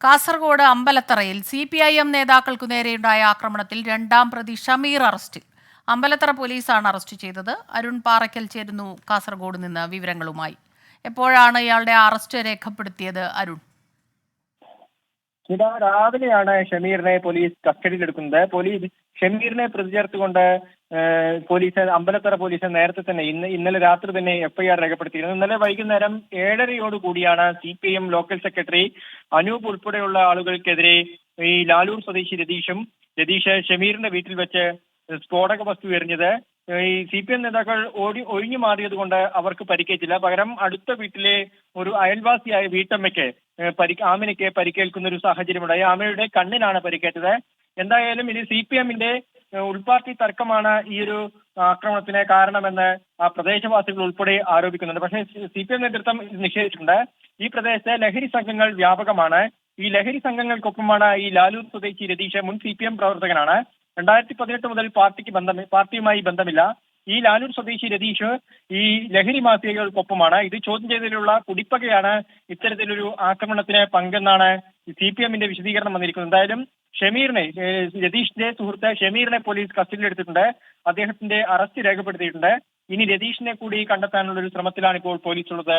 Kasaragod അമ്പലത്തറയിൽ CPIM നേതാക്കൾക്കു നേരെയുണ്ടായ ആക്രമണത്തിൽ രണ്ടാം പ്രതി ഷമീർ അറസ്റ്റിൽ. അമ്പലത്തറ പോലീസാണ് അറസ്റ്റ് ചെയ്തത്. അരുൺ പാറയ്ക്കൽ ചേരുന്നു കാസർഗോഡ് നിന്ന് വിവരങ്ങളുമായി. എപ്പോഴാണ് ഇയാളുടെ അറസ്റ്റ് രേഖപ്പെടുത്തിയത് അരുൺ? ഇതാ രാവിലെയാണ് ഷമീറിനെ പോലീസ് കസ്റ്റഡിയിലെടുക്കുന്നത്. പോലീസ് ഷമീറിനെ പ്രതി ചേർത്തുകൊണ്ട് പോലീസ് അമ്പലത്തറ പോലീസ് നേരത്തെ തന്നെ ഇന്നലെ രാത്രി തന്നെ FIR രേഖപ്പെടുത്തിയിരുന്നു. ഇന്നലെ വൈകുന്നേരം 7:30 കൂടിയാണ് CPIM ലോക്കൽ സെക്രട്ടറി അനൂപ് ഉൾപ്പെടെയുള്ള ആളുകൾക്കെതിരെ ഈ ലാലൂർ സ്വദേശി രതീഷ് ഷമീറിന്റെ വീട്ടിൽ വെച്ച് സ്ഫോടക വസ്തു എറിഞ്ഞത്. ഈ CPM നേതാക്കൾ ഒഴിഞ്ഞു മാറിയത് കൊണ്ട് അവർക്ക് പരിക്കേറ്റില്ല. പകരം അടുത്ത വീട്ടിലെ ഒരു അയൽവാസിയായ വീട്ടമ്മയ്ക്ക് ആമിനയ്ക്ക് പരിക്കേൽക്കുന്ന ഒരു സാഹചര്യമുണ്ടായി. ആമയുടെ കണ്ണിനാണ് പരിക്കേറ്റത്. എന്തായാലും ഇത് CPMന്റെ ഉൾപാർട്ടി തർക്കമാണ് ഈ ഒരു ആക്രമണത്തിന് കാരണമെന്ന് ആ പ്രദേശവാസികൾ ഉൾപ്പെടെ ആരോപിക്കുന്നുണ്ട്. പക്ഷേ CPM നേതൃത്വം ഇത് നിഷേധിച്ചിട്ടുണ്ട്. ഈ പ്രദേശത്തെ ലഹരി സംഘങ്ങൾ വ്യാപകമാണ്. ഈ ലഹരി സംഘങ്ങൾക്കൊപ്പമാണ് ഈ ലാലൂർ സ്വദേശി രതീഷ്. മുൻ CPM പ്രവർത്തകനാണ്. 2018 മുതൽ പാർട്ടിയുമായി ബന്ധമില്ല. ഈ ലാലൂർ സ്വദേശി രതീഷ് ഈ ലഹരി മാഫിയകൾക്കൊപ്പമാണ്. ഇത് ചോദ്യം ചെയ്തതിലുള്ള കുടിപ്പകയാണ് ഇത്തരത്തിലൊരു ആക്രമണത്തിന് പങ്കെന്നാണ് CPMന്റെ വിശദീകരണം വന്നിരിക്കുന്നത്. എന്തായാലും രതീഷിന്റെ സുഹൃത്ത് ഷമീറിനെ പോലീസ് കസ്റ്റഡിയിലെടുത്തിട്ടുണ്ട്. അദ്ദേഹത്തിന്റെ അറസ്റ്റ് രേഖപ്പെടുത്തിയിട്ടുണ്ട്. ഇനി രതീഷിനെ കൂടി കണ്ടെത്താനുള്ള ഒരു ശ്രമത്തിലാണ് ഇപ്പോൾ പോലീസ് ഉള്ളത്.